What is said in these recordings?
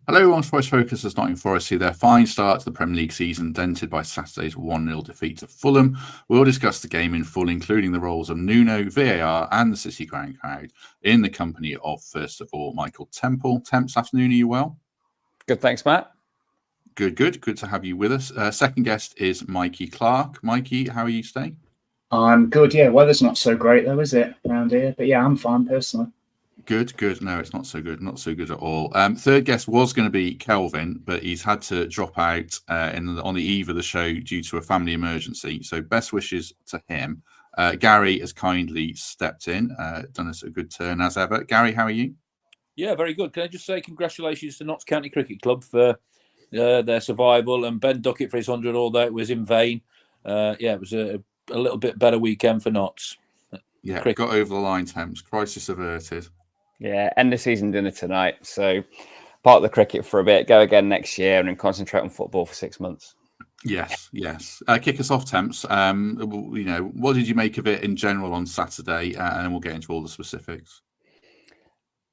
Hello, everyone's Forest Focus as Nottingham Forest see their fine start to the Premier League season dented by Saturday's 1-0 defeat to Fulham. We'll discuss the game in full, including the roles of Nuno, VAR and the City Ground crowd in the company of, first of all, Michael Temple. Temps, afternoon, are you well? Good, thanks, Matt. Good to have you with us. Second guest is Mikey Clarke. Mikey, how are you staying? I'm good, yeah. Weather's not so great though, is it, around here? But yeah, I'm fine personally. Good. No, it's not so good. Not so good at all. Third guest was going to be Kelvin, but he's had to drop out on the eve of the show due to a family emergency. So best wishes to him. Gary has kindly stepped in, done us a good turn as ever. Gary, how are you? Yeah, very good. Can I just say congratulations to Notts County Cricket Club for their survival, and Ben Duckett for his 100, although it was in vain. It was a little bit better weekend for Notts. Yeah, got over the line, Temps. Crisis averted. Yeah, end of season dinner tonight. So part the cricket for a bit, go again next year, and then concentrate on football for 6 months. Yes. Kick us off, Temps. What did you make of it in general on Saturday? And then we'll get into all the specifics.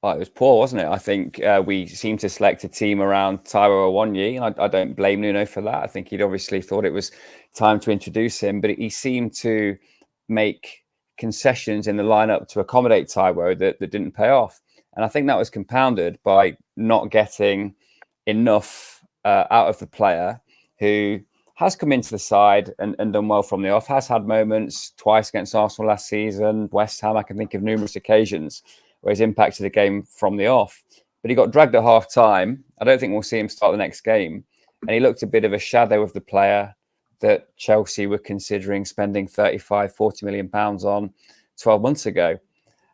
Well, it was poor, wasn't it? I think we seemed to select a team around Taiwo Awoniyi, and I don't blame Nuno for that. I think he'd obviously thought it was time to introduce him, but he seemed to make concessions in the lineup to accommodate Taiwo that didn't pay off. And I think that was compounded by not getting enough out of the player who has come into the side and done well from the off, has had moments twice against Arsenal last season, West Ham, I can think of numerous occasions where he's impacted the game from the off. But he got dragged at half time. I don't think we'll see him start the next game. And he looked a bit of a shadow of the player that Chelsea were considering spending 35, 40 million pounds on 12 months ago.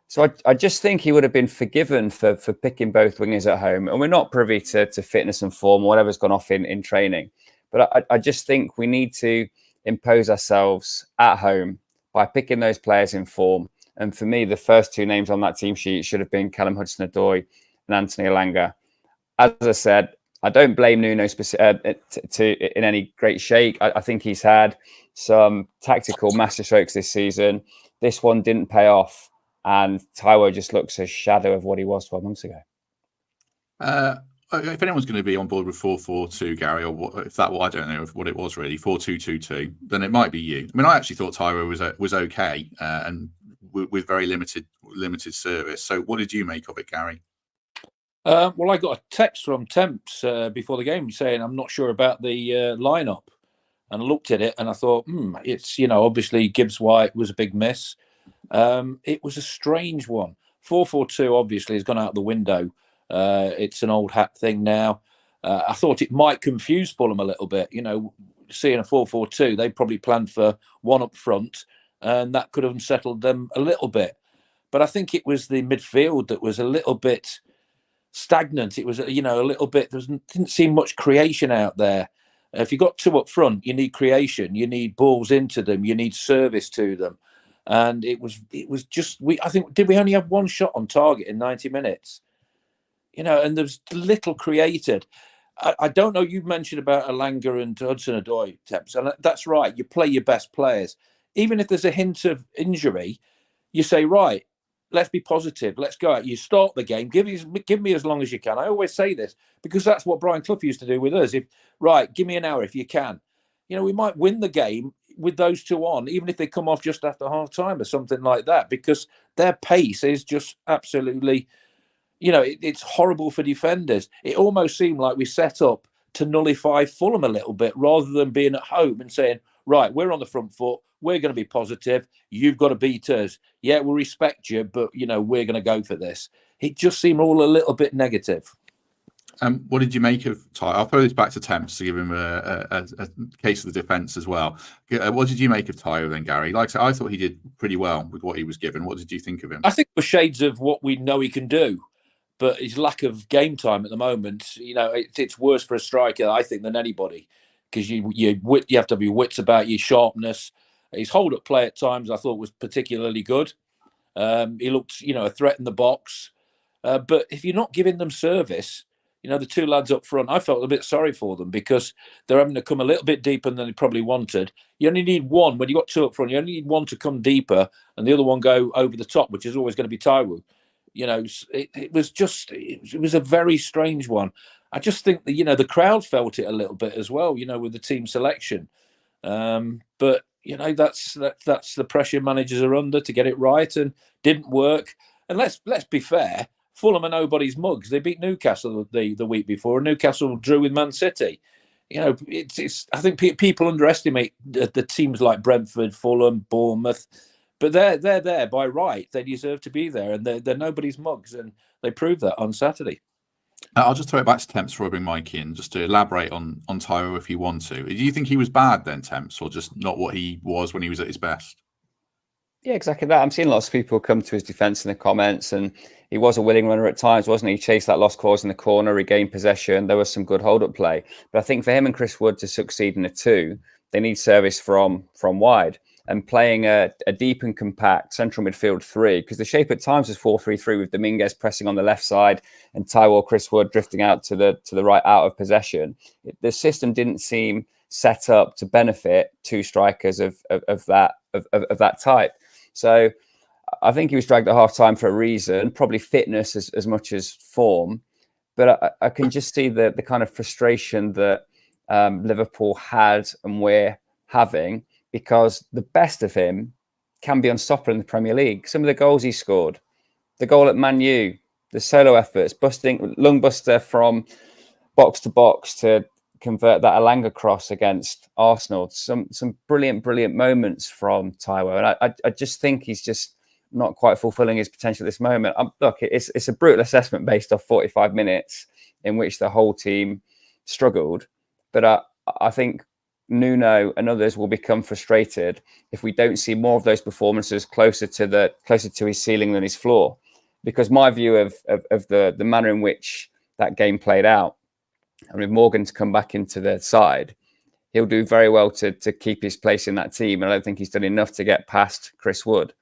So I just think he would have been forgiven for picking both wingers at home. And we're not privy to fitness and form or whatever's gone off in training. But I just think we need to impose ourselves at home by picking those players in form. And for me, the first two names on that team sheet should have been Callum Hudson-Odoi and Anthony Elanga. As I said, I don't blame Nuno in any great shake. I think he's had some tactical masterstrokes this season. This one didn't pay off, and Taiwo just looks a shadow of what he was 12 months ago. If anyone's going to be on board with 4-4-2, Gary, or I don't know what it was really, 4-2-2-2, then it might be you. I mean, I actually thought Taiwo was okay and with very limited service. So what did you make of it, Gary? Well, I got a text from Temps before the game saying I'm not sure about the lineup, and I looked at it and I thought, it's obviously Gibbs White was a big miss. It was a strange one. 4-4-2 obviously has gone out the window. It's an old hat thing now. I thought it might confuse Fulham a little bit. Seeing a 4-4-2, they probably planned for one up front, and that could have unsettled them a little bit. But I think it was the midfield that was a little bit stagnant. It was, a little bit, didn't seem much creation out there. If you got two up front, you need creation, you need balls into them, you need service to them. And it was just, did we only have one shot on target in 90 minutes? And there's little created. I don't know, you mentioned about Elanga and Hudson-Odoi, Temps, and that's right. You play your best players. Even if there's a hint of injury, you say, right, let's be positive. Let's go out. You start the game. Give me as long as you can. I always say this because that's what Brian Clough used to do with us. Give me an hour if you can. We might win the game with those two on, even if they come off just after half time or something like that, because their pace is just absolutely, it's horrible for defenders. It almost seemed like we set up to nullify Fulham a little bit rather than being at home and saying, right, we're on the front foot. We're going to be positive. You've got to beat us. Yeah, we'll respect you, but, we're going to go for this. It just seemed all a little bit negative. What did you make of Ty? I'll throw this back to Temps to give him a case of the defence as well. What did you make of Tyler then, Gary? Like I thought he did pretty well with what he was given. What did you think of him? I think the shades of what we know he can do, but his lack of game time at the moment, it's worse for a striker, I think, than anybody, because you have to have your wits about your sharpness. His hold-up play at times I thought was particularly good. He looked, a threat in the box. But if you're not giving them service, the two lads up front, I felt a bit sorry for them because they're having to come a little bit deeper than they probably wanted. You only need one. When you've got two up front, you only need one to come deeper and the other one go over the top, which is always going to be Taiwo. It was a very strange one. I just think that, the crowd felt it a little bit as well, with the team selection. But that's the pressure managers are under to get it right, and didn't work. And let's be fair, Fulham are nobody's mugs. They beat Newcastle the week before, and Newcastle drew with Man City. It's I think people underestimate the teams like Brentford, Fulham, Bournemouth, but they're there by right. They deserve to be there, and they're nobody's mugs, and they proved that on Saturday. I'll just throw it back to Temps before I bring Mikey in, just to elaborate on Tyro if you want to. Do you think he was bad then, Temps, or just not what he was when he was at his best? Yeah, exactly that. I'm seeing lots of people come to his defence in the comments, and he was a willing runner at times, wasn't he? He chased that lost cause in the corner, regained possession. There was some good hold-up play. But I think for him and Chris Wood to succeed in a 2, they need service from wide. And playing a deep and compact central midfield 3, because the shape at times was 4-3-3 with Dominguez pressing on the left side and Taiwo Chris Wood drifting out to the right out of possession. The system didn't seem set up to benefit 2 strikers of that type. So I think he was dragged at half time for a reason, probably fitness as much as form. But I can just see the kind of frustration that Liverpool had and we're having, because the best of him can be unstoppable in the Premier League. Some of the goals he scored, the goal at Man U, the solo efforts, lung buster from box to box to convert that Alanga cross against Arsenal. Some brilliant moments from Taiwo. And I just think he's just not quite fulfilling his potential at this moment. Look, it's a brutal assessment based off 45 minutes in which the whole team struggled. But I think Nuno and others will become frustrated if we don't see more of those performances closer to his ceiling than his floor. Because my view of the manner in which that game played out, and with Morgan to come back into the side, he'll do very well to keep his place in that team. And I don't think he's done enough to get past Chris Wood.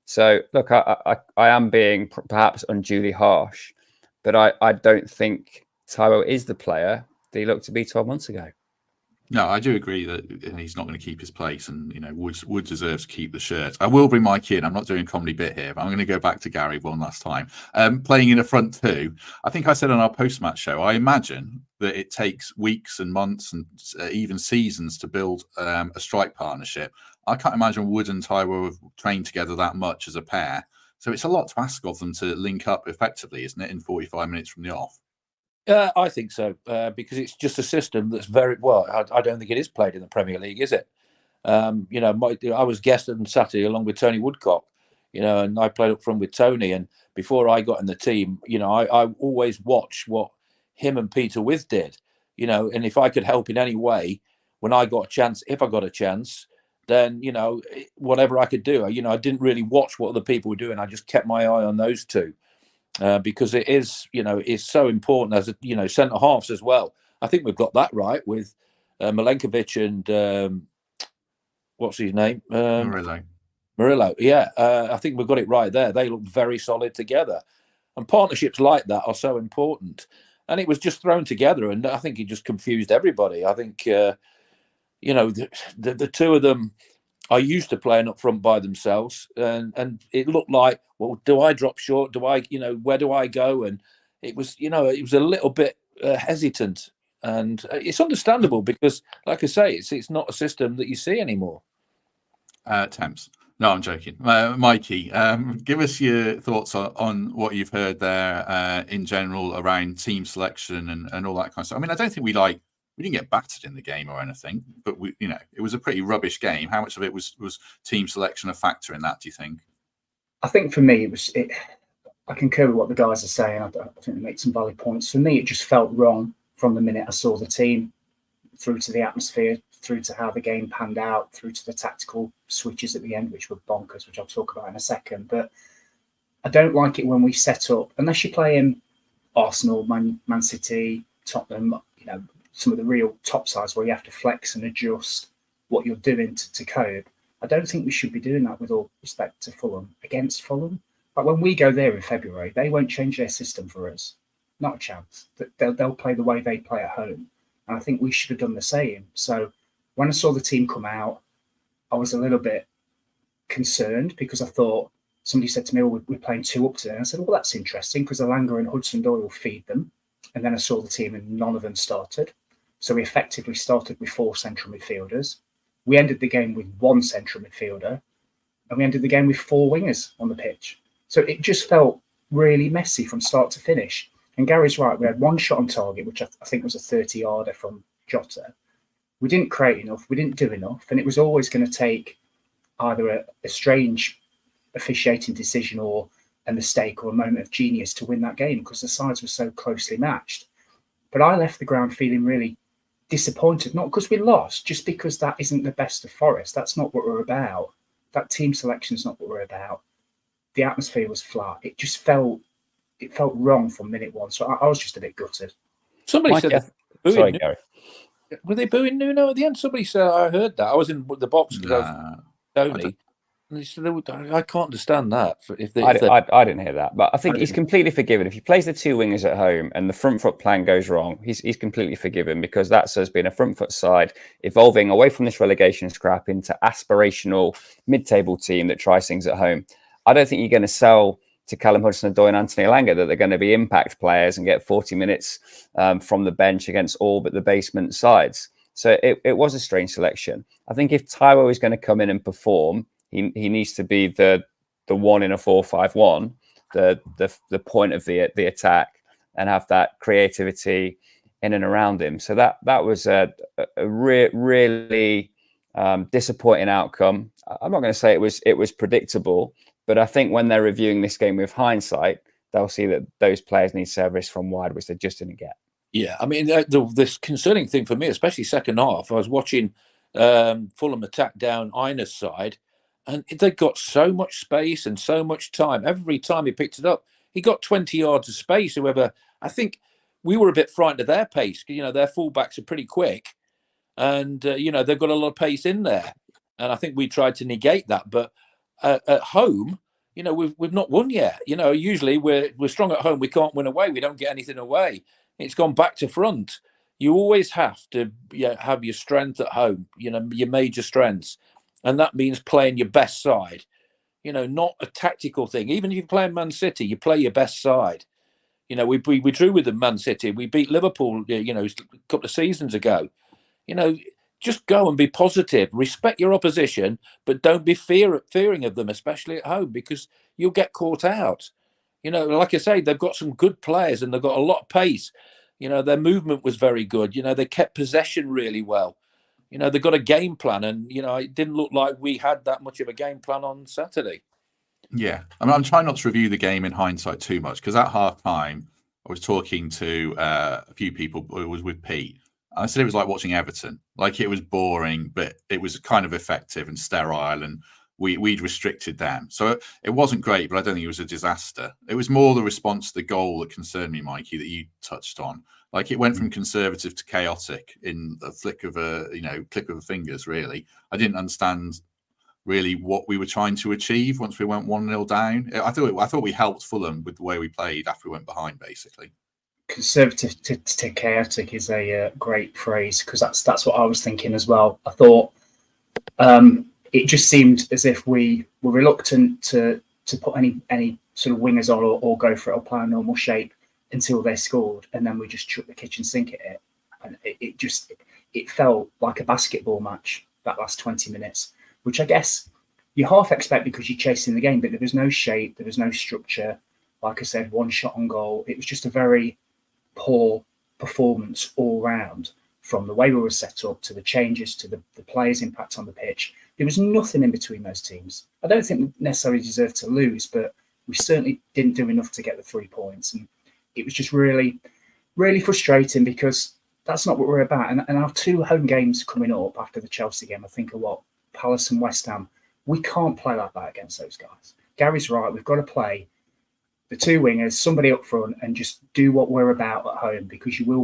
So, look, I am being perhaps unduly harsh, but I don't think Taiwo is the player that he looked to be 12 months ago. No, I do agree that he's not going to keep his place, and Wood deserves to keep the shirt. I will bring Mike in. I'm not doing a comedy bit here, but I'm going to go back to Gary one last time. Playing in a front 2, I think I said on our post-match show, I imagine that it takes weeks and months and even seasons to build a strike partnership. I can't imagine Wood and Taiwo have trained together that much as a pair. So it's a lot to ask of them to link up effectively, isn't it, in 45 minutes from the off? I think so, because it's just a system that's very well. I don't think it is played in the Premier League, is it? I was guest on Saturday along with Tony Woodcock, and I played up front with Tony. And before I got in the team, I always watch what him and Peter With did, and if I could help in any way when I got a chance, if I got a chance, then, whatever I could do. I didn't really watch what other people were doing. I just kept my eye on those 2. Because it is, it's so important as centre halves as well. I think we've got that right with Milenkovic and what's his name? Murillo. Yeah, I think we've got it right there. They look very solid together, and partnerships like that are so important. And it was just thrown together, and I think it just confused everybody. I think the 2 of them are used to playing up front by themselves, and it looked like, well, do I drop short? Do I, where do I go? And it was a little bit hesitant, and it's understandable because, like I say, it's not a system that you see anymore. Temps. No, I'm joking. Mikey, give us your thoughts on what you've heard there in general around team selection and all that kind of stuff. I mean, I don't think we didn't get battered in the game or anything, but it was a pretty rubbish game. How much of it was team selection a factor in that, do you think? I think for me, I concur with what the guys are saying. I think they make some valid points. For me, it just felt wrong from the minute I saw the team, through to the atmosphere, through to how the game panned out, through to the tactical switches at the end, which were bonkers, which I'll talk about in a second. But I don't like it when we set up, unless you're playing Arsenal, Man City, Tottenham, some of the real top sides where you have to flex and adjust what you're doing to cope. I don't think we should be doing that, with all respect to Fulham, against Fulham. But when we go there in February, they won't change their system for us. Not a chance. They'll play the way they play at home. And I think we should have done the same. So when I saw the team come out, I was a little bit concerned, because I thought, somebody said to me, we're playing 2 up today. And I said, well, that's interesting, because Alanga and Hudson-Odoi will feed them. and then I saw the team and none of them started. So we effectively started with 4 central midfielders. We ended the game with 1 central midfielder, and we ended the game with 4 wingers on the pitch. So it just felt really messy from start to finish. And Gary's right, we had 1 shot on target, which I think was a 30-yarder from Jota. We didn't create enough, we didn't do enough, and it was always going to take either a strange officiating decision or a mistake or a moment of genius to win that game, because the sides were so closely matched. But I left the ground feeling really disappointed, not because we lost, just because that isn't the best of Forest. That's not what we're about. That team selection is not what we're about. The atmosphere was flat. It felt wrong from minute 1. So I was just a bit gutted. Somebody Mike, said, sorry, Gary. were they booing Nuno at the end? Somebody said, I heard that. I was in the box because I was Tony. And he said, I can't understand that. I didn't hear that, but I think he's completely forgiven. If he plays the 2 wingers at home and the front foot plan goes wrong, he's completely forgiven, because that's us being a front foot side evolving away from this relegation scrap into aspirational mid-table team that tries things at home. I don't think you're going to sell to Callum Hudson-Odoi and Anthony Elanga that they're going to be impact players and get 40 minutes from the bench against all but the basement sides. So it was a strange selection. I think if Taiwo is going to come in and perform, he needs to be the 1 in a 4-5-1, the point of the attack, and have that creativity in and around him. So that was a really disappointing outcome. I'm not going to say it was predictable, but I think when they're reviewing this game with hindsight, they'll see that those players need service from wide, which they just didn't get. Yeah, I mean, this concerning thing for me, especially second half, I was watching Fulham attack down Ina's side, and they got so much space and so much time. Every time he picked it up, he got 20 yards of space. Whoever, I think we were a bit frightened of their pace. Their fullbacks are pretty quick, and they've got a lot of pace in there. And I think we tried to negate that. But at home, we've not won yet. Usually we're strong at home. We can't win away. We don't get anything away. It's gone back to front. You always have to have your strength at home. Your major strengths. And that means playing your best side, not a tactical thing. Even if you're playing Man City, you play your best side. We drew with the Man City. We beat Liverpool, a couple of seasons ago. Just go and be positive. Respect your opposition, but don't be fearing of them, especially at home, because you'll get caught out. Like I say, they've got some good players and they've got a lot of pace. Their movement was very good. They kept possession really well. They've got a game plan, and it didn't look like we had that much of a game plan on Saturday. Yeah, I'm trying not to review the game in hindsight too much, because at half time I was talking to a few people. It was with Pete. I said it was like watching Everton. Like, it was boring, but it was kind of effective and sterile, and we'd restricted them. So it wasn't great, but I don't think it was a disaster. It was more the response to the goal that concerned me, Mikey, that you touched on. Like, it went from conservative to chaotic in a click of the fingers, really. I didn't understand really what we were trying to achieve once we went 1-0 down. I thought we helped Fulham with the way we played after we went behind, basically. Conservative to chaotic is a great phrase, because that's what I was thinking as well. I thought it just seemed as if we were reluctant to put any sort of wingers on or go for it or play a normal shape until they scored, and then we just chucked the kitchen sink at it, and it felt like a basketball match that last 20 minutes, which I guess you half expect because you're chasing the game, but there was no shape, there was no structure. Like I said, 1 shot on goal. It was just a very poor performance all round, from the way we were set up to the changes to the players' impact on the pitch. There was nothing in between those teams. I don't think we necessarily deserved to lose, but we certainly didn't do enough to get the 3 points. And it was just really, really frustrating, because that's not what we're about. And our 2 home games coming up after the Chelsea game, I think, are Palace and West Ham. We can't play like that against those guys. Gary's right. We've got to play the 2 wingers, somebody up front, and just do what we're about at home, because we'll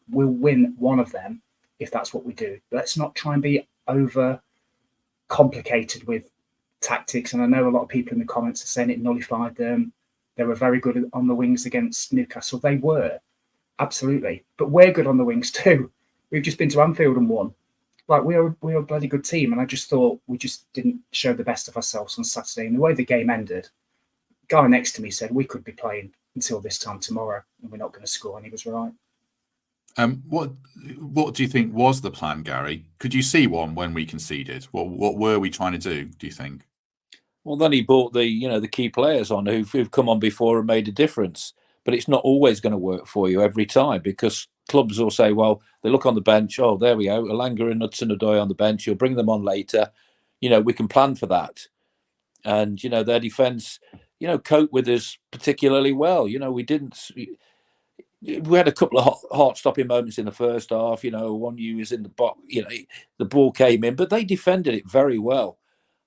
win one of them if that's what we do. Let's not try and be over complicated with tactics. And I know a lot of people in the comments are saying it nullified them. They were very good on the wings against Newcastle. They were, absolutely. But we're good on the wings too. We've just been to Anfield and won. Like, we are a bloody good team. And I just thought we just didn't show the best of ourselves on Saturday. And the way the game ended, guy next to me said we could be playing until this time tomorrow, and we're not going to score. And he was right. What do you think was the plan, Gary? Could you see one when we conceded? What were we trying to do you think? Well, then he brought the key players on who've come on before and made a difference. But it's not always going to work for you every time, because clubs will say, well, they look on the bench. Oh, there we go. Elanga and Hudson-Odoi on the bench. You'll bring them on later. We can plan for that. And, their defence, cope with us particularly well. We had a couple of heart-stopping moments in the first half. One was in the box. The ball came in, but they defended it very well.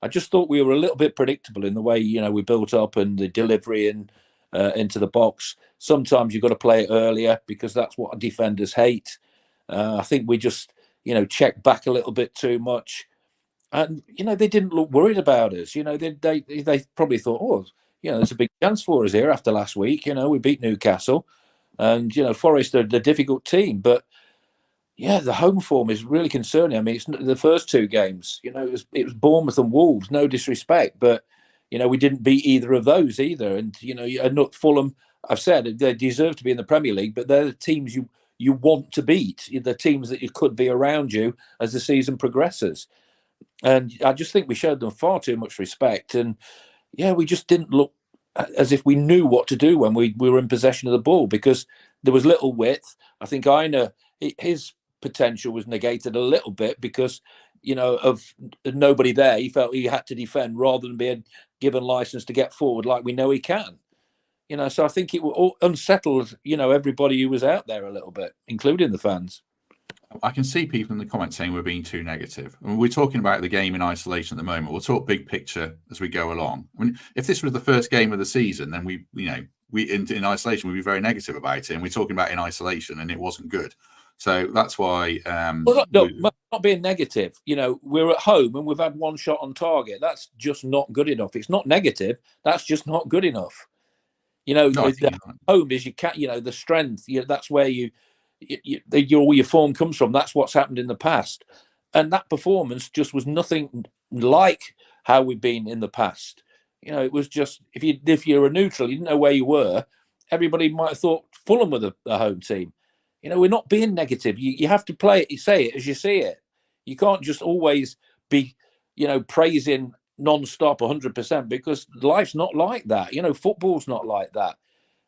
I just thought we were a little bit predictable in the way, we built up and the delivery and into the box. Sometimes you've got to play it earlier because that's what defenders hate. I think we just, checked back a little bit too much. And, they didn't look worried about us. They probably thought, oh, there's a big chance for us here after last week. We beat Newcastle and, Forest are a difficult team. But, yeah, the home form is really concerning. I mean, it's the first two games, it was Bournemouth and Wolves, no disrespect, but, we didn't beat either of those either. And, not Fulham, I've said they deserve to be in the Premier League, but they're the teams you want to beat. The teams that you could be around you as the season progresses. And I just think we showed them far too much respect. And, yeah, we just didn't look as if we knew what to do when we were in possession of the ball, because there was little width. I think his potential was negated a little bit because, of nobody there. He felt he had to defend rather than being given license to get forward like we know he can. So I think it unsettled, everybody who was out there a little bit, including the fans. I can see people in the comments saying we're being too negative. I mean, we're talking about the game in isolation at the moment. We'll talk big picture as we go along. I mean, if this was the first game of the season, then we in isolation, we'd be very negative about it. And we're talking about in isolation and it wasn't good. So that's why. Not being negative. We're at home and we've had one shot on target. That's just not good enough. It's not negative. That's just not good enough. The home is the strength. That's where your form comes from. That's what's happened in the past, and that performance just was nothing like how we've been in the past. It was just if you're a neutral, you didn't know where you were. Everybody might have thought Fulham were the home team. We're not being negative. You have to play it. You say it as you see it. You can't just always be, praising non-stop 100%, because life's not like that. Football's not like that.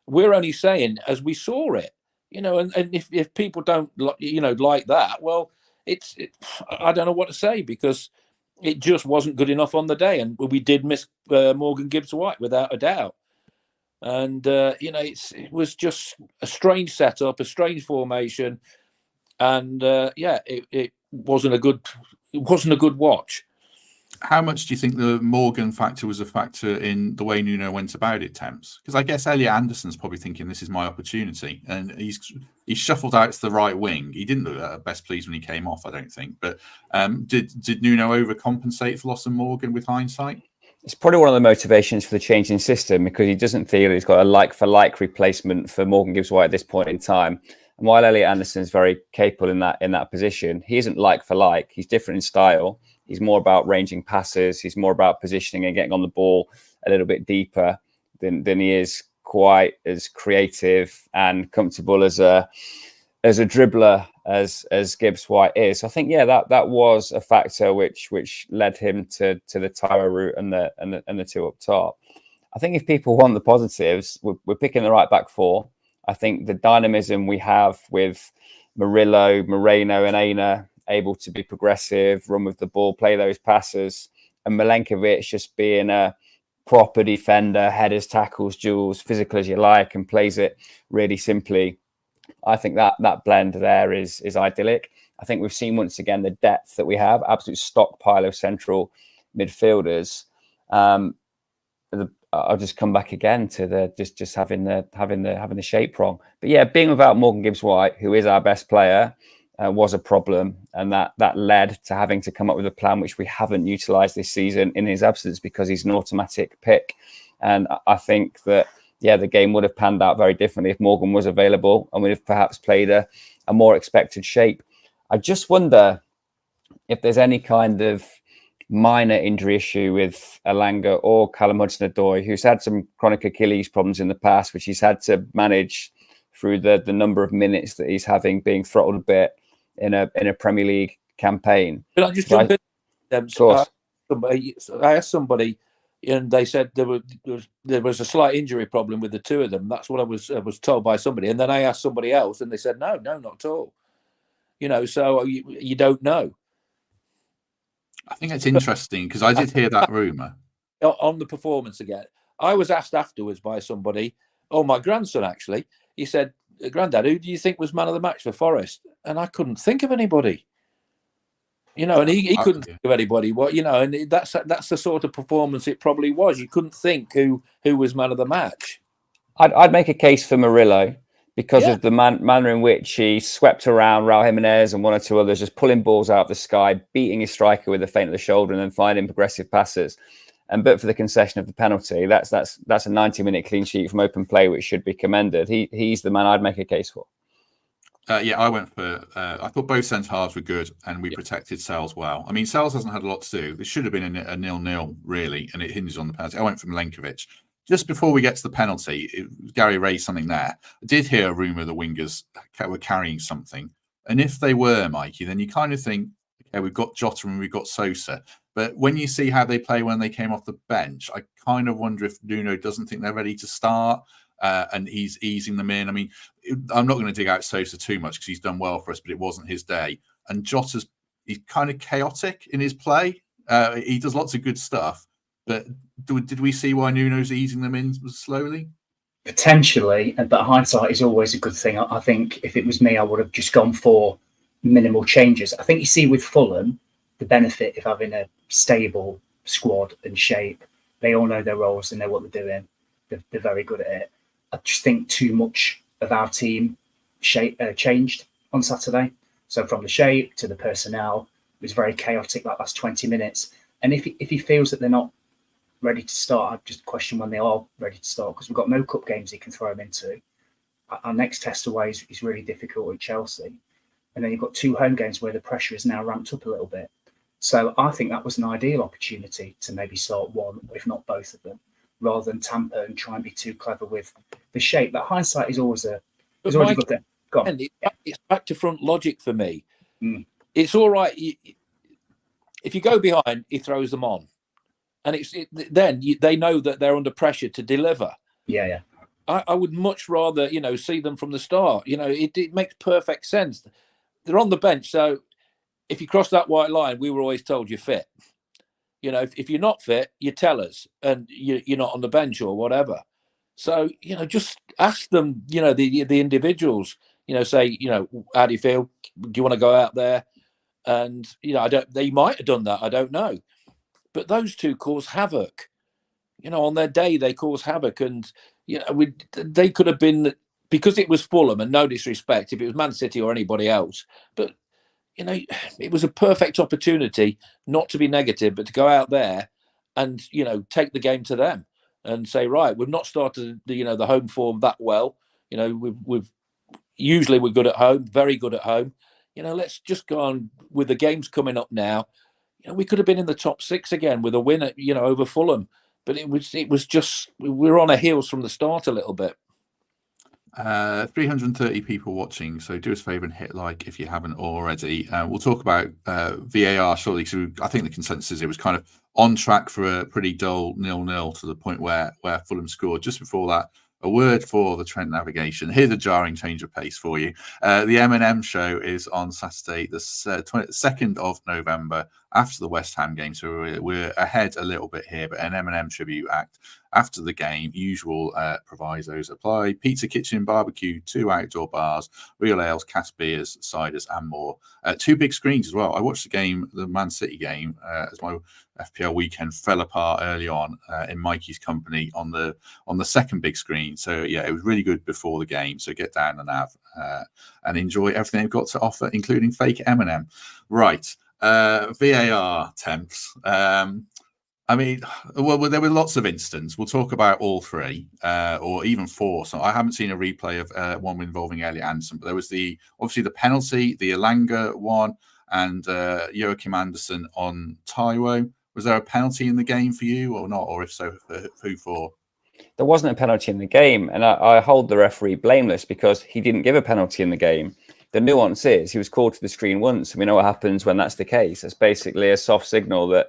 We're only saying as we saw it. And if people don't, like that, well, I don't know what to say, because it just wasn't good enough on the day. And we did miss Morgan Gibbs-White without a doubt. And, it was just a strange setup, a strange formation. And, it wasn't a good watch. How much do you think the Morgan factor was a factor in the way Nuno went about it, Temps? Because I guess Elliot Anderson's probably thinking this is my opportunity, and he's shuffled out to the right wing. He didn't look best pleased when he came off, I don't think. But did Nuno overcompensate for Loss and Morgan with hindsight? It's probably one of the motivations for the change in system, because he doesn't feel he's got a like-for-like replacement for Morgan Gibbs-White at this point in time. And while Elliot Anderson's very capable in that position, he isn't like-for-like. He's different in style. He's more about ranging passes. He's more about positioning and getting on the ball a little bit deeper than he is quite as creative and comfortable as a dribbler as Gibbs-White is. So I think, that was a factor which led him to the Tyro route and the two up top. I think if people want the positives, we're picking the right back four. I think the dynamism we have with Murillo, Moreno, and Aina able to be progressive, run with the ball, play those passes, and Milenkovic just being a proper defender, headers, tackles, duels, physical as you like, and plays it really simply. I think that blend there is idyllic. I think we've seen once again the depth that we have, absolute stockpile of central midfielders. I'll just come back again to the just having the shape wrong. But yeah, being without Morgan Gibbs-White, who is our best player, was a problem, and that led to having to come up with a plan which we haven't utilised this season in his absence, because he's an automatic pick. And I think that the game would have panned out very differently if Morgan was available, and we'd have perhaps played a more expected shape. I just wonder if there's any kind of minor injury issue with Elanga or Callum Hudson-Odoi, who's had some chronic Achilles problems in the past, which he's had to manage through the number of minutes that he's having, being throttled a bit in a Premier League campaign. But I just jump in. Of course. I asked somebody, and they said there was a slight injury problem with the two of them. That's what I was told by somebody. And then I asked somebody else, and they said, no, not at all. So you don't know. I think it's interesting because I did hear that rumour. On the performance again, I was asked afterwards by somebody, my grandson actually, he said, Grandad, who do you think was man of the match for Forest? And I couldn't think of anybody. And he couldn't think of anybody. And that's the sort of performance it probably was. You couldn't think who was man of the match. I'd make a case for Murillo because of the manner in which he swept around Raul Jimenez and one or two others, just pulling balls out of the sky, beating his striker with a feint of the shoulder, and then finding progressive passes. And but for the concession of the penalty, that's a 90-minute clean sheet from open play, which should be commended. He's the man I'd make a case for. I went for. I thought both centre halves were good, and we protected Sells well. I mean, Sells hasn't had a lot to do. This should have been a 0-0 really, and it hinges on the penalty. I went for Milenkovic. Just before we get to the penalty, Gary raised something there. I did hear a rumour the wingers were carrying something, and if they were, Mikey, then you kind of think, okay, we've got Jota and we've got Sosa. But when you see how they play when they came off the bench, I kind of wonder if Nuno doesn't think they're ready to start. And he's easing them in. I mean, I'm not going to dig out Sosa too much because he's done well for us, but it wasn't his day. And Jota's he's kind of chaotic in his play. He does lots of good stuff, but did we see why Nuno's easing them in slowly? Potentially, but hindsight is always a good thing. I think if it was me, I would have just gone for minimal changes. I think you see with Fulham the benefit of having a stable squad and shape. They all know their roles and know what they're doing. They're very good at it. I just think too much of our team changed on Saturday. So from the shape to the personnel, it was very chaotic that last 20 minutes. And if he feels that they're not ready to start, I'd just question when they are ready to start, because we've got no cup games he can throw them into. Our next test away is really difficult with Chelsea. And then you've got 2 home games where the pressure is now ramped up a little bit. So I think that was an ideal opportunity to maybe start one, if not both of them, rather than tamper and try and be too clever with the shape. But hindsight is always a good thing. Go on. It's back to front logic for me. It's all right. If you go behind, he throws them on. And then they know that they're under pressure to deliver. Yeah. I would much rather, see them from the start. It makes perfect sense. They're on the bench. So if you cross that white line, we were always told you're fit. If you're not fit, you tell us, and you're not on the bench or whatever. So, just ask them, the individuals, say, how do you feel? Do you want to go out there? And, they might have done that. I don't know. But those two cause havoc. On their day, they cause havoc. And, they could have been, because it was Fulham, and no disrespect if it was Man City or anybody else. But, it was a perfect opportunity not to be negative, but to go out there and, take the game to them and say, right, we've not started the home form that well. We've usually we're good at home, very good at home. Let's just go on with the games coming up now. We could have been in the top 6 again with a win at, over Fulham, but it was just, we were on our heels from the start a little bit. 330 people watching, so do us a favour and hit like if you haven't already. We'll talk about VAR shortly. So I think the consensus is it was kind of on track for a pretty dull 0-0 to the point where Fulham scored. Just before that, a word for the Trent navigation. Here's a jarring change of pace for you. The M&M show is on Saturday, the 2nd of November, after the West Ham game. So we're ahead a little bit here, but an M&M tribute act after the game. Usual provisos apply. Pizza kitchen, barbecue, 2 outdoor bars, real ales, cask beers, ciders, and more. 2 big screens as well. I watched the game, the Man City game, as my FPL weekend fell apart early on in Mikey's company on the second big screen. So yeah, it was really good before the game. So get down and have and enjoy everything they've got to offer, including fake M&M. Right, VAR temps. I mean, well, there were lots of instances. We'll talk about all 3 or even 4. So I haven't seen a replay of one involving Elliot Anderson, but there was obviously the penalty, the Elanga one, and Joachim Andersen on Taiwo. Was there a penalty in the game for you or not? Or if so, who for? There wasn't a penalty in the game, and I hold the referee blameless because he didn't give a penalty in the game. The nuance is he was called to the screen once, and we know what happens when that's the case. It's basically a soft signal that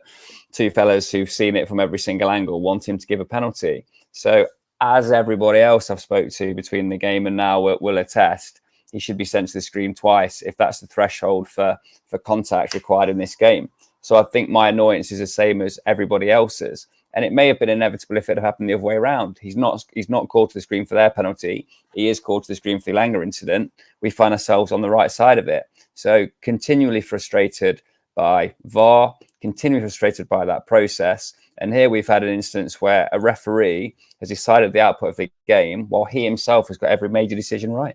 two fellas who've seen it from every single angle want him to give a penalty. So as everybody else I've spoke to between the game and now will attest, he should be sent to the screen twice if that's the threshold for contact required in this game. So I think my annoyance is the same as everybody else's. And it may have been inevitable if it had happened the other way around. He's not called to the screen for their penalty. He is called to the screen for the Elanga incident. We find ourselves on the right side of it. So continually frustrated by VAR, continually frustrated by that process. And here we've had an instance where a referee has decided the output of the game while he himself has got every major decision right.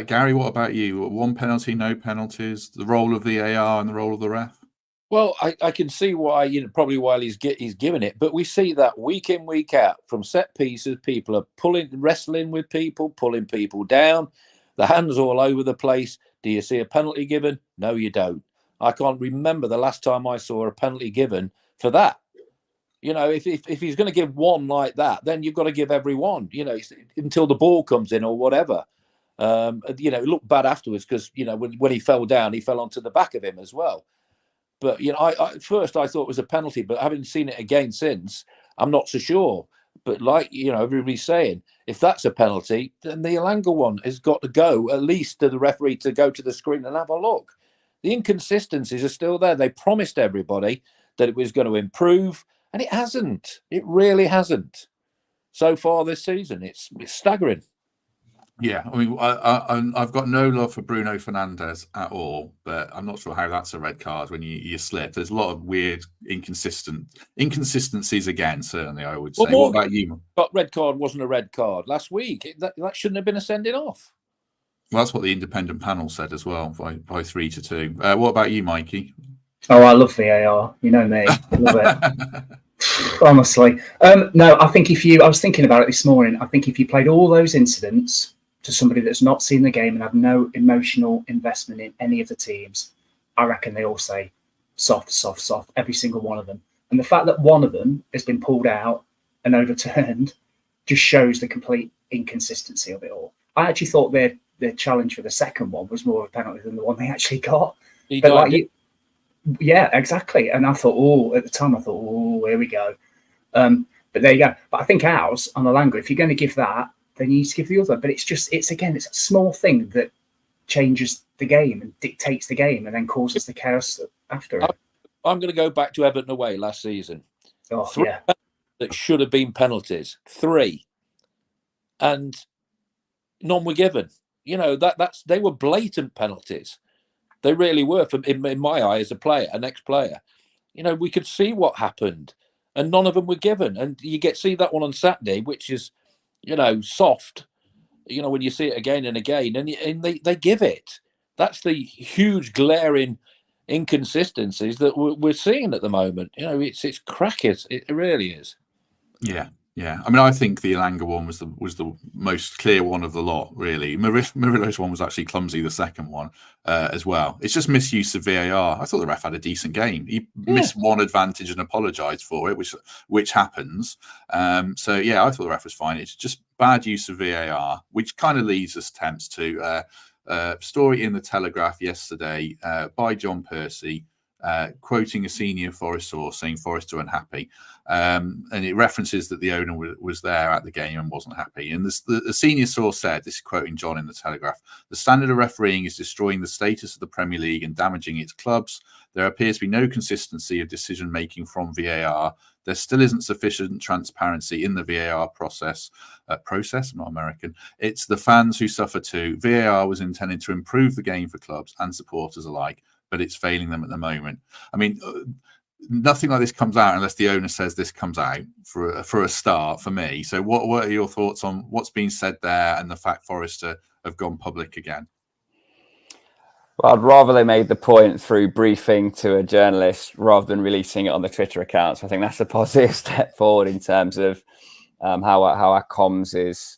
Gary, what about you? One penalty, no penalties, the role of the AR and the role of the ref? Well, I can see why, probably while he's given it, but we see that week in, week out from set pieces. People are wrestling with people, pulling people down. The hands all over the place. Do you see a penalty given? No, you don't. I can't remember the last time I saw a penalty given for that. If he's going to give one like that, then you've got to give every one. Until the ball comes in or whatever. It looked bad afterwards because when he fell down, he fell onto the back of him as well. But, at first I thought it was a penalty, but having seen it again since, I'm not so sure. But everybody's saying, if that's a penalty, then the Elanga one has got to go, at least to the referee to go to the screen and have a look. The inconsistencies are still there. They promised everybody that it was going to improve, and it hasn't. It really hasn't. So far this season, it's staggering. Yeah, I mean, I've got no love for Bruno Fernandes at all, but I'm not sure how that's a red card when you slip. There's a lot of weird inconsistencies again, certainly, I would say. What about you? But red card wasn't a red card last week. That shouldn't have been a sending off. Well, that's what the independent panel said as well, by 3-2. What about you, Mikey? Oh, I love VAR. You know me. I love it. Honestly. No, I think I was thinking about it this morning. I think if you played all those incidents to somebody that's not seen the game and have no emotional investment in any of the teams, I reckon they all say soft, soft, soft, every single one of them. And the fact that one of them has been pulled out and overturned just shows the complete inconsistency of it all. I actually thought their challenge for the second one was more of a penalty than the one they actually got. Yeah, exactly. And I thought, at the time, here we go. But there you go. But I think ours on the Elanga, if you're going to give that, then you need to give the other. But it's a small thing that changes the game and dictates the game and then causes the chaos after it. I'm going to go back to Everton away last season. Oh, 3 yeah. that should have been penalties. 3. And none were given. They were blatant penalties. They really were, in my eye, as an ex-player. We could see what happened, and none of them were given. And you see that one on Saturday, which is, soft. When you see it again and again, and they give it. That's the huge glaring inconsistencies that we're seeing at the moment. It's crackers. It really is. Yeah. Yeah, I mean, I think the Elanga one was the most clear one of the lot, really. Murillo's one was actually clumsy, the second one, as well. It's just misuse of VAR. I thought the ref had a decent game. He missed one advantage and apologised for it, which happens. So, yeah, I thought the ref was fine. It's just bad use of VAR, which kind of leads us, Temps, to a story in the Telegraph yesterday by John Percy, quoting a senior Forest source saying Forest are unhappy. And it references that the owner was there at the game and wasn't happy. And the senior source said, this is quoting John in the Telegraph, the standard of refereeing is destroying the status of the Premier League and damaging its clubs. There appears to be no consistency of decision-making from VAR. There still isn't sufficient transparency in the VAR process. I'm not American. It's the fans who suffer too. VAR was intended to improve the game for clubs and supporters alike, but it's failing them at the moment. I mean, nothing like this comes out unless the owner says this comes out for a start for me. So what are your thoughts on what's been said there and the fact Forest have gone public again? Well, I'd rather they made the point through briefing to a journalist rather than releasing it on the Twitter account. So I think that's a positive step forward in terms of how our comms is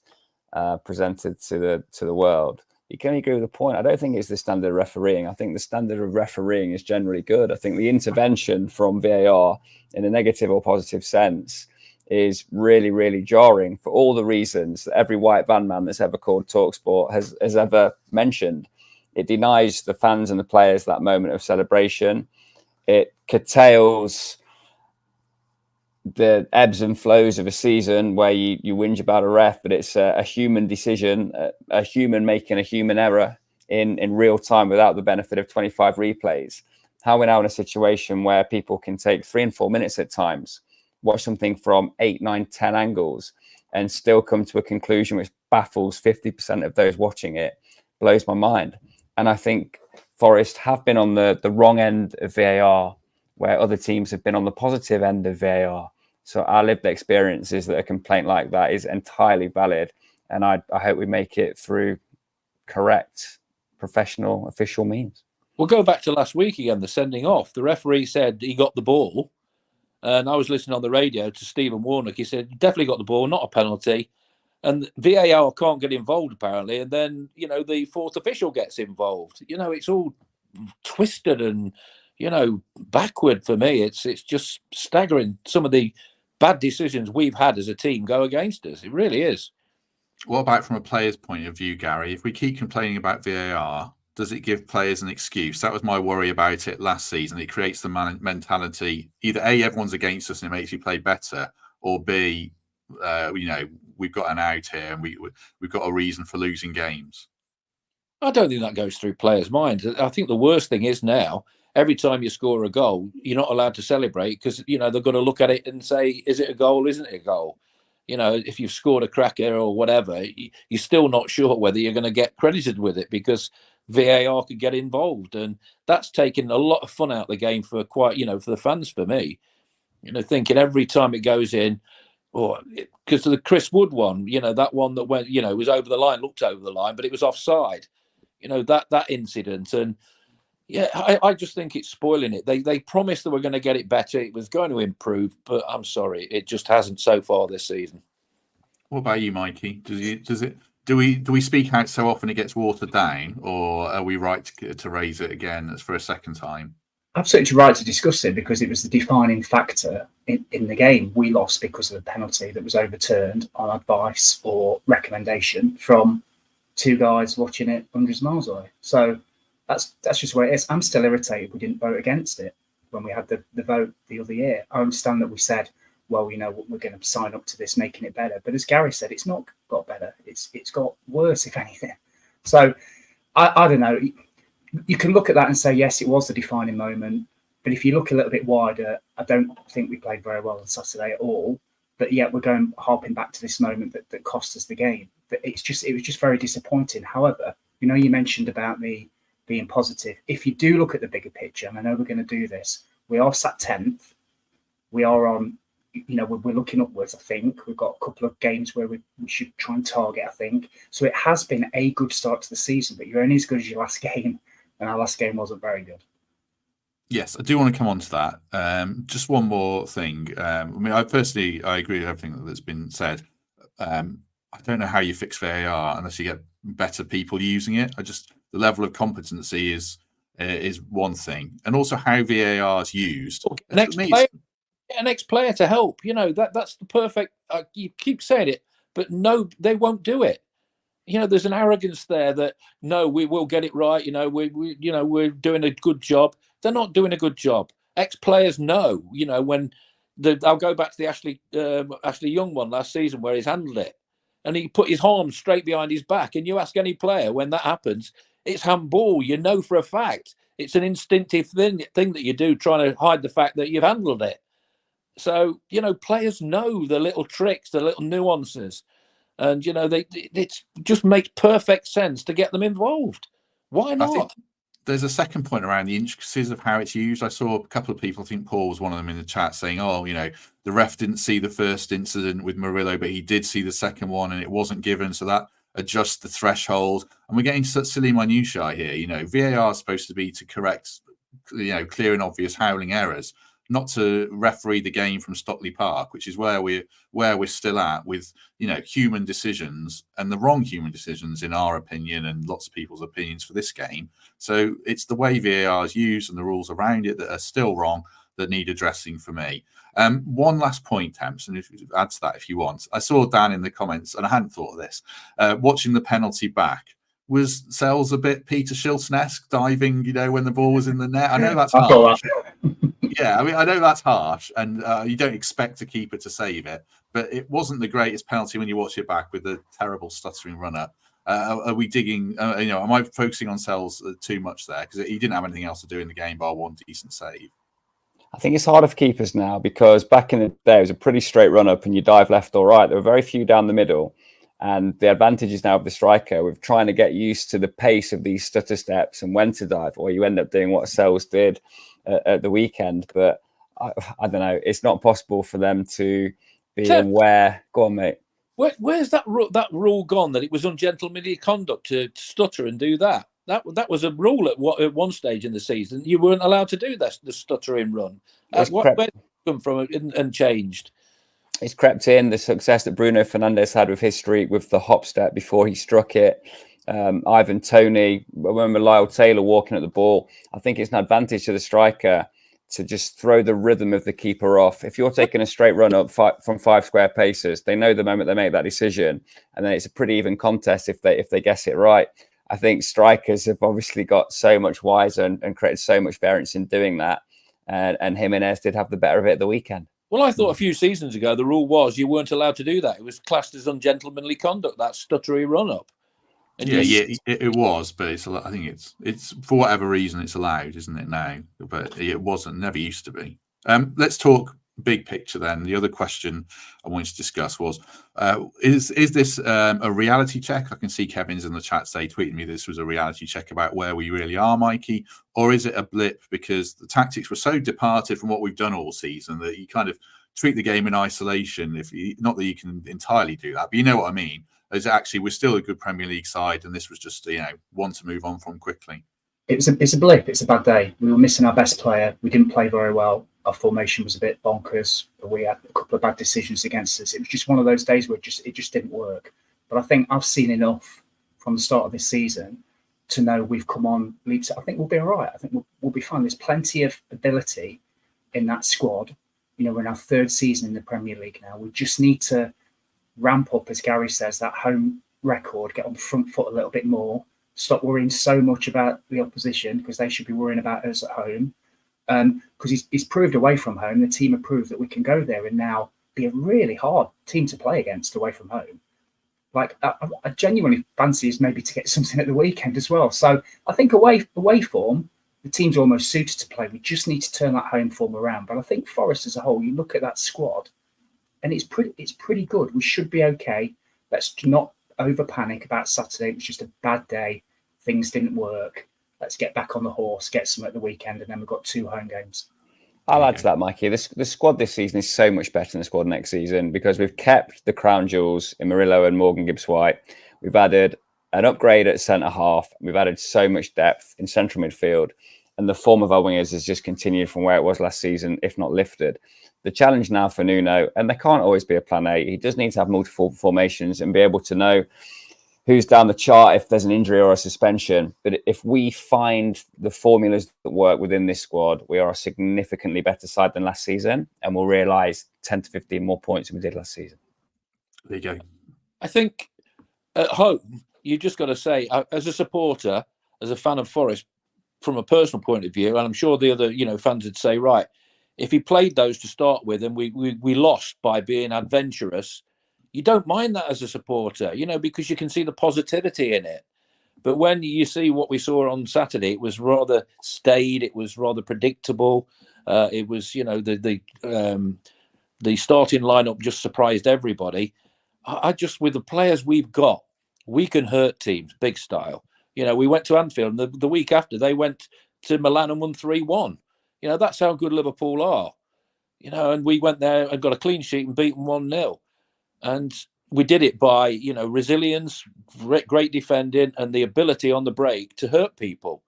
presented to the world. you can only agree with the point. I don't think it's the standard of refereeing. I think the standard of refereeing is generally good. I think the intervention from VAR in a negative or positive sense is really, really jarring for all the reasons that every white van man that's ever called TalkSport has ever mentioned. It denies the fans and the players that moment of celebration. It curtails the ebbs and flows of a season where you whinge about a ref, but it's a human decision, a human making a human error in real time without the benefit of 25 replays. How we're now in a situation where people can take 3 and 4 minutes at times, watch something from 8, 9, 10 angles and still come to a conclusion which baffles 50% of those watching it, blows my mind. And I think Forest have been on the wrong end of VAR, where other teams have been on the positive end of VAR. So our lived experience is that a complaint like that is entirely valid. And I hope we make it through correct, professional, official means. We'll go back to last week again, the sending off. The referee said he got the ball. And I was listening on the radio to Stephen Warnock. He said, definitely got the ball, not a penalty. And VAR can't get involved, apparently. And then, the fourth official gets involved. It's all twisted and, backward for me. It's just staggering. Some of the bad decisions we've had as a team go against us. It really is. What about from a player's point of view, Gary? If we keep complaining about VAR, does it give players an excuse? That was my worry about it last season. It creates the mentality, either A, everyone's against us and it makes you play better, or B, we've got an out here and we've got a reason for losing games. I don't think that goes through players' minds. I think the worst thing is now, every time you score a goal, you're not allowed to celebrate because, they're going to look at it and say, is it a goal? Isn't it a goal? If you've scored a cracker or whatever, you're still not sure whether you're going to get credited with it because VAR could get involved. And that's taken a lot of fun out of the game for for the fans, for me. Thinking every time it goes in, because of the Chris Wood one, that one that went, was over the line, looked over the line, but it was offside. That incident. And I just think it's spoiling it. They promised that we're going to get it better. It was going to improve, but I'm sorry, it just hasn't so far this season. What about you, Mikey? Do we speak out so often it gets watered down, or are we right to raise it again for a second time? Absolutely right to discuss it because it was the defining factor in the game. We lost because of a penalty that was overturned on advice or recommendation from two guys watching it hundreds of miles away. So that's just where it is. I'm still irritated we didn't vote against it when we had the vote the other year. I understand that we said, well, we're going to sign up to this, making it better. But as Gary said, it's not got better. It's got worse, if anything. So I don't know. You can look at that and say, yes, it was the defining moment. But if you look a little bit wider, I don't think we played very well on Saturday at all. But yet we're going harping back to this moment that cost us the game. But it was just very disappointing. However, you mentioned about me being positive. If you do look at the bigger picture, and I know we're going to do this, we are sat 10th. We are on, we're looking upwards, I think. We've got a couple of games where we should try and target, I think. So it has been a good start to the season, but you're only as good as your last game. And our last game wasn't very good. Yes, I do want to come on to that. Just one more thing. I agree with everything that's been said. I don't know how you fix VAR unless you get better people using it. The level of competency is one thing, and also how VAR is used. An ex-player to help. That's the perfect. You keep saying it, but no, they won't do it. There's an arrogance there that no, we will get it right. We're doing a good job. They're not doing a good job. Ex-players know. When I'll go back to the Ashley Young one last season where he's handled it, and he put his arm straight behind his back. And you ask any player when that happens, it's handball. For a fact it's an instinctive thing that you do, trying to hide the fact that you've handled it. So players know the little tricks, the little nuances. And, it just makes perfect sense to get them involved. Why not? There's a second point around the intricacies of how it's used. I saw a couple of people, I think Paul was one of them in the chat, saying, the ref didn't see the first incident with Murillo, but he did see the second one and it wasn't given. So that adjusts the threshold. And we're getting such silly minutiae here. VAR is supposed to be to correct, clear and obvious howling errors, not to referee the game from Stockley Park, which is where we're still at with, you know, human decisions and the wrong human decisions in our opinion and lots of people's opinions for this game. So it's the way VAR is used and the rules around it that are still wrong that need addressing for me. One last point, Temps, and add to that if you want. I saw Dan in the comments, and I hadn't thought of this. Watching the penalty back, was Sells a bit Peter Shilton-esque, diving, you know, when the ball was in the net? I know that's harsh. Yeah, I mean, I know that's harsh, and you don't expect a keeper to save it, but it wasn't the greatest penalty when you watch it back with the terrible stuttering runner. Are we digging? You know, am I focusing on Sells too much there because he didn't have anything else to do in the game bar one decent save? I think it's harder for keepers now because back in the day it was a pretty straight run up and you dive left or right. There were very few down the middle. And the advantage is now of the striker with trying to get used to the pace of these stutter steps and when to dive, or you end up doing what Sells did at the weekend. But I don't know. It's not possible for them to be aware. Go on, mate. Where's that rule gone that it was ungentlemanly conduct to stutter and do that? That was a rule at one stage in the season. You weren't allowed to do that, the stuttering run. Where did it come from and changed? It's crept in. The success that Bruno Fernandes had with his streak with the hop step before he struck it. Ivan Toney, I remember Lyle Taylor walking at the ball. I think it's an advantage to the striker to just throw the rhythm of the keeper off. If you're taking a straight run up from 5 square paces, they know the moment they make that decision, and then it's a pretty even contest if they guess it right. I think strikers have obviously got so much wiser and created so much variance in doing that, and Jimenez did have the better of it at the weekend. Well, I thought a few seasons ago the rule was you weren't allowed to do that. It was classed as ungentlemanly conduct, that stuttery run-up. It was, but I think it's for whatever reason it's allowed, isn't it now? But it wasn't, never used to be. Let's talk big picture then. The other question I wanted to discuss was, is this a reality check? I can see Kevin's in the chat say, tweeting me this was a reality check about where we really are, Mikey, or is it a blip because the tactics were so departed from what we've done all season that you kind of treat the game in isolation? Not that you can entirely do that, but you know what I mean. Is actually we're still a good Premier League side, and this was just one to move on from quickly. It's a blip. It's a bad day. We were missing our best player. We didn't play very well. Our formation was a bit bonkers. We had a couple of bad decisions against us. It was just one of those days where it just didn't work. But I think I've seen enough from the start of this season to know we've come on leaps. I think we'll be all right. I think we'll be fine. There's plenty of ability in that squad. You know, we're in our 3rd season in the Premier League now. We just need to ramp up, as Gary says, that home record, get on the front foot a little bit more, stop worrying so much about the opposition because they should be worrying about us at home. Because he's proved away from home, the team have proved that we can go there and now be a really hard team to play against away from home. Like I genuinely fancy is maybe to get something at the weekend as well. So I think away form, the team's almost suited to play. We just need to turn that home form around. But I think Forest as a whole, you look at that squad, and it's pretty good. We should be okay. Let's not over panic about Saturday. It was just a bad day. Things didn't work. Let's get back on the horse, get some at the weekend, and then we've got 2 home games. I'll add to that, Mikey. The squad this season is so much better than the squad next season because we've kept the crown jewels in Murillo and Morgan Gibbs-White. We've added an upgrade at centre-half. We've added so much depth in central midfield. And the form of our wingers has just continued from where it was last season, if not lifted. The challenge now for Nuno, and there can't always be a plan A, he does need to have multiple formations and be able to know who's down the chart if there's an injury or a suspension. But if we find the formulas that work within this squad, we are a significantly better side than last season, and we'll realise 10 to 15 more points than we did last season. There you go. I think at home, you've just got to say, as a supporter, as a fan of Forest, from a personal point of view, and I'm sure the other fans would say, right, if he played those to start with and we lost by being adventurous, you don't mind that as a supporter, because you can see the positivity in it. But when you see what we saw on Saturday, it was rather staid. It was rather predictable. It was, the starting lineup just surprised everybody. With the players we've got, we can hurt teams big style. We went to Anfield, and the week after they went to Milan and won 3-1. That's how good Liverpool are. And we went there and got a clean sheet and beat them 1-0. And we did it by, resilience, great defending, and the ability on the break to hurt people.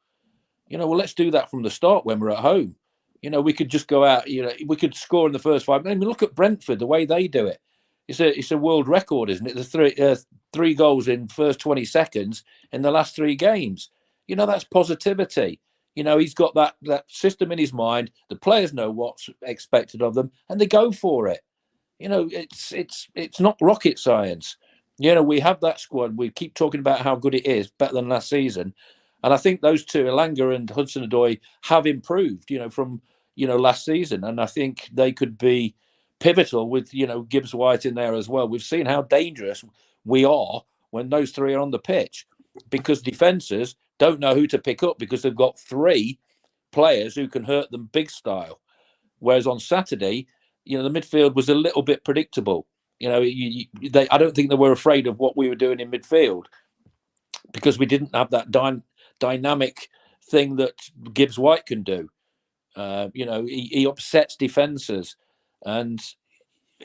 Well, let's do that from the start when we're at home. We could just go out. We could score in the first 5 minutes. I mean, look at Brentford, the way they do it. It's a world record, isn't it? The three goals in first 20 seconds in the last 3 games. That's positivity. He's got that system in his mind. The players know what's expected of them, and they go for it. It's not rocket science. We have that squad. We keep talking about how good it is, better than last season. And I think those two, Elanga and Hudson-Odoi, have improved, from, last season. And I think they could be pivotal with, Gibbs-White in there as well. We've seen how dangerous we are when those 3 are on the pitch, because defences don't know who to pick up because they've got 3 players who can hurt them big style. Whereas on Saturday, the midfield was a little bit predictable. I don't think they were afraid of what we were doing in midfield because we didn't have that dynamic thing that Gibbs-White can do. He upsets defences, and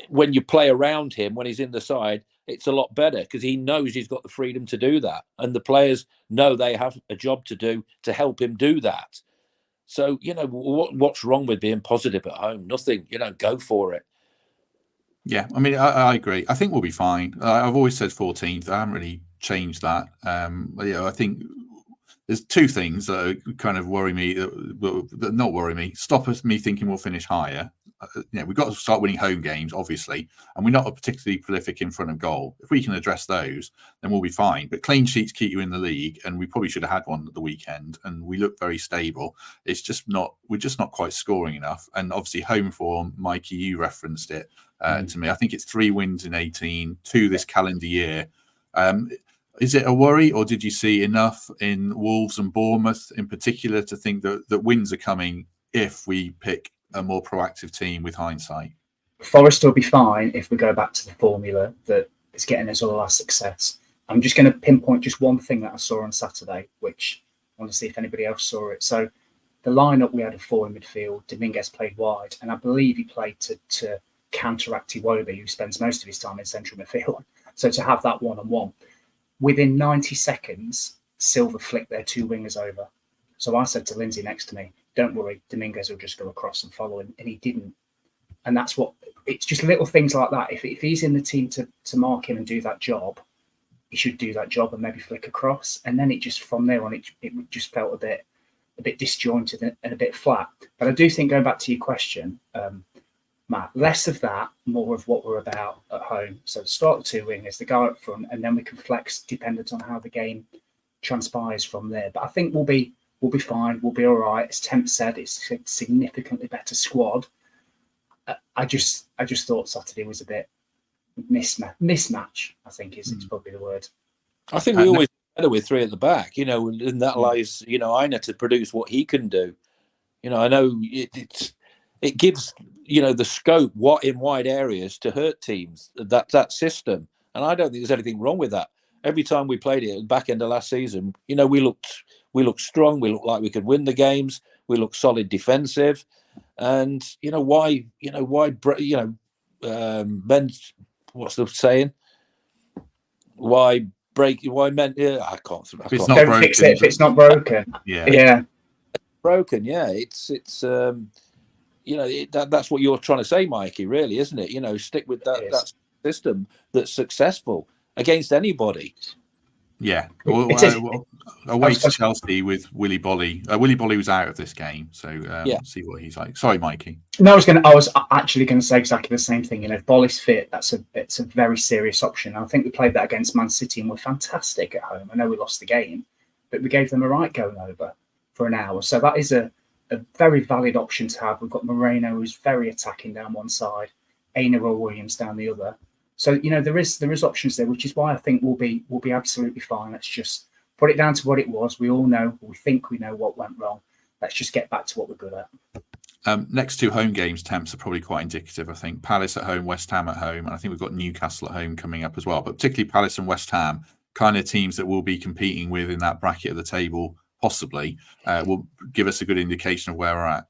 when you play around him when he's in the side, it's a lot better because he knows he's got the freedom to do that, and the players know they have a job to do to help him do that. So what's wrong with being positive at home? Nothing. Go for it. Yeah, I mean, I agree. I think we'll be fine. I've always said 14th. I haven't really changed that. I think there's 2 things that kind of worry me, that not worry me, stop me thinking we'll finish higher. We've got to start winning home games, obviously, and we're not particularly prolific in front of goal. If we can address those, then we'll be fine. But clean sheets keep you in the league, and we probably should have had one at the weekend, and we look very stable. It's just not, we're just not quite scoring enough. And obviously home form, Mikey, you referenced it to me. I think it's 3 wins in 18, 2 this calendar year. Is it a worry, or did you see enough in Wolves and Bournemouth in particular to think that wins are coming if we pick a more proactive team with hindsight? Forest will be fine if we go back to the formula that is getting us all our success. I'm just going to pinpoint just one thing that I saw on Saturday, which I want to see if anybody else saw it. So the lineup, we had a 4 in midfield. Dominguez played wide, and I believe he played to counteract Iwobi, who spends most of his time in central midfield. So to have that 1-on-1, within 90 seconds, Silva flicked their 2 wingers over. So I said to Lindsay next to me, don't worry, Dominguez will just go across and follow him. And he didn't. And that's what, it's just little things like that. If he's in the team to mark him and do that job, he should do that job and maybe flick across. And then it just, from there on, it just felt a bit disjointed and a bit flat. But I do think, going back to your question, Matt, less of that, more of what we're about at home. So start the 2 wingers, the guy up front, and then we can flex dependent on how the game transpires from there. But I think we'll be fine. We'll be all right. As Temp said, it's a significantly better squad. I just thought Saturday was a bit mismatch. I think is probably the word. I think we always better with 3 at the back, and that allows Aina to produce what he can do. I know it gives the scope in wide areas to hurt teams. That system, and I don't think there's anything wrong with that. Every time we played it at the back end of last season, we looked strong. We looked like we could win the games. We looked solid defensive, and men's, what's the saying? Why break? Why men? Yeah, I can't. Don't fix it if it's not broken. Yeah. Broken. Yeah, it's that's what you're trying to say, Mikey. Really, isn't it? Stick with that system that's successful against anybody. Yeah. Away to Chelsea with Willy Bolly. Willy Bolly was out of this game, so see what he's like. Sorry, Mikey. No, I was actually going to say exactly the same thing. If Bolly's fit, it's a very serious option. I think we played that against Man City and we're fantastic at home. I know we lost the game, but we gave them a right going over for an hour. So that is a very valid option to have. We've got Moreno, who's very attacking down one side, Aina or Williams down the other. So there is options there, which is why I think we'll be absolutely fine. Let's just put it down to what it was. We all know, we think we know what went wrong. Let's just get back to what we're good at. Next 2 home games, Temps are probably quite indicative. I think Palace at home, West Ham at home, and I think we've got Newcastle at home coming up as well. But particularly Palace and West Ham, kind of teams that we'll be competing with in that bracket of the table, possibly, will give us a good indication of where we're at.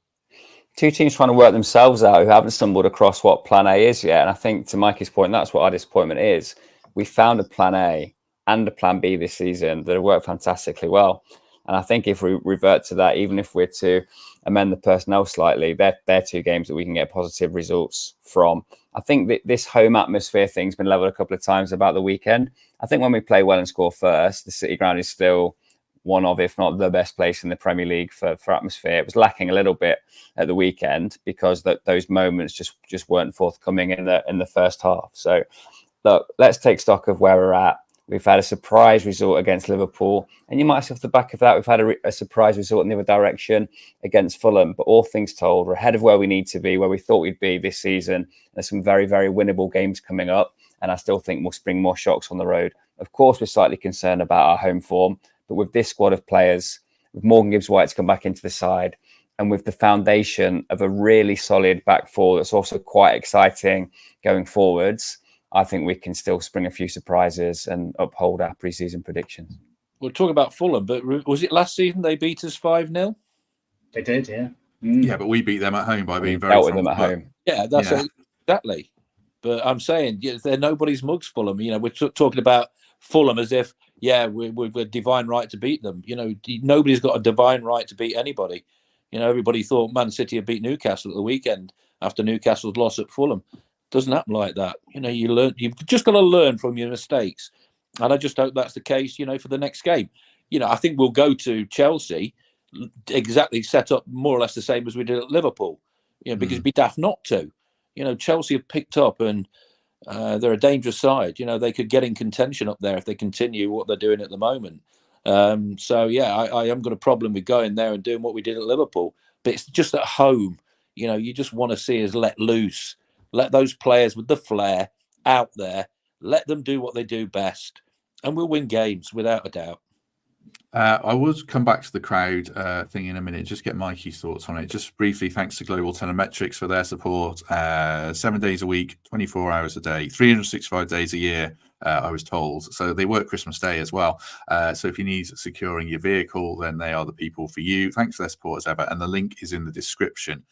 2 teams trying to work themselves out who haven't stumbled across what plan A is yet. And I think, to Mikey's point, that's what our disappointment is. We found a plan A and a plan B this season that have worked fantastically well. And I think if we revert to that, even if we're to amend the personnel slightly, they're 2 games that we can get positive results from. I think that this home atmosphere thing's been levelled a couple of times about the weekend. I think when we play well and score first, the City Ground is still one of, if not the best place in the Premier League for atmosphere. It was lacking a little bit at the weekend because those moments just weren't forthcoming in the first half. So, look, let's take stock of where we're at. We've had a surprise result against Liverpool, and you might say off the back of that, we've had a surprise result in the other direction against Fulham. But all things told, we're ahead of where we need to be, where we thought we'd be this season. There's some very, very winnable games coming up, and I still think we'll spring more shocks on the road. Of course, we're slightly concerned about our home form, but with this squad of players, with Morgan Gibbs-White to come back into the side, and with the foundation of a really solid back four that's also quite exciting going forwards, I think we can still spring a few surprises and uphold our pre-season predictions. We'll talk about Fulham, but was it last season they beat us 5-0? They did, yeah. Yeah, but we beat them at home by being very dealt with them at home. Yeah, that's exactly. But I'm saying they're nobody's mugs, Fulham. We're talking about Fulham as if, we've a divine right to beat them. Nobody's got a divine right to beat anybody. Everybody thought Man City had beat Newcastle at the weekend after Newcastle's loss at Fulham. Doesn't happen like that. You've just got to learn from your mistakes. And I just hope that's the case, for the next game. I think we'll go to Chelsea exactly set up more or less the same as we did at Liverpool, because it'd be daft not to. Chelsea have picked up and they're a dangerous side. They could get in contention up there if they continue what they're doing at the moment. I haven't got a problem with going there and doing what we did at Liverpool. But it's just at home. You just want to see us let loose. Let those players with the flair out there, let them do what they do best, and we'll win games without a doubt. I would come back to the crowd thing in a minute, just get Mikey's thoughts on it. Just briefly, thanks to Global Telemetrics for their support. 7 days a week, 24 hours a day, 365 days a year, I was told. So they work Christmas Day as well. So if you need securing your vehicle, then they are the people for you. Thanks for their support as ever. And the link is in the description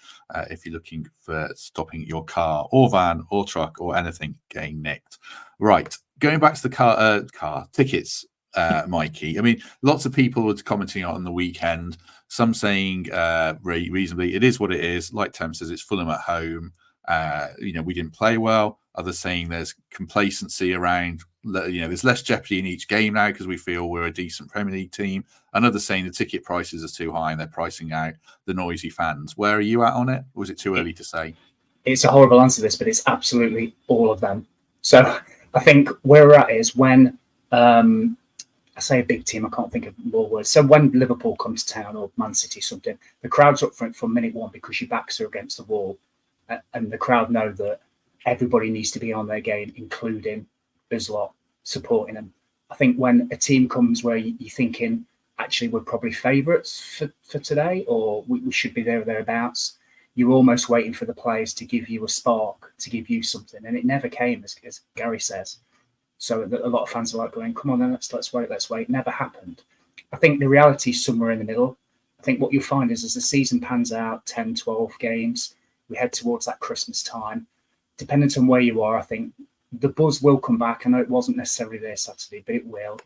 if you're looking for stopping your car or van or truck or anything getting nicked. Right, going back to the car tickets. Mikey, I mean, lots of people were commenting on the weekend, some saying reasonably it is what it is. Like Tem says, it's Fulham at home. We didn't play well. Others saying there's complacency around, there's less jeopardy in each game now because we feel we're a decent Premier League team. And others saying the ticket prices are too high and they're pricing out the noisy fans. Where are you at on it? Or was it too early to say? It's a horrible answer to this, but it's absolutely all of them. So I think where we're at is when I say a big team, I can't think of more words. So when Liverpool comes to town or Man City something, the crowd's up front from minute one because your backs are against the wall. And the crowd know that everybody needs to be on their game, including Bislot, supporting them. I think when a team comes where you're thinking, actually, we're probably favourites for today, or we should be there or thereabouts, you're almost waiting for the players to give you a spark, to give you something. And it never came, as Gary says. So a lot of fans are like going, come on then, let's wait. Never happened. I think the reality is somewhere in the middle. I think what you'll find is as the season pans out, 10, 12 games, we head towards that Christmas time. Depending on where you are, I think the buzz will come back. I know it wasn't necessarily there Saturday, but it will.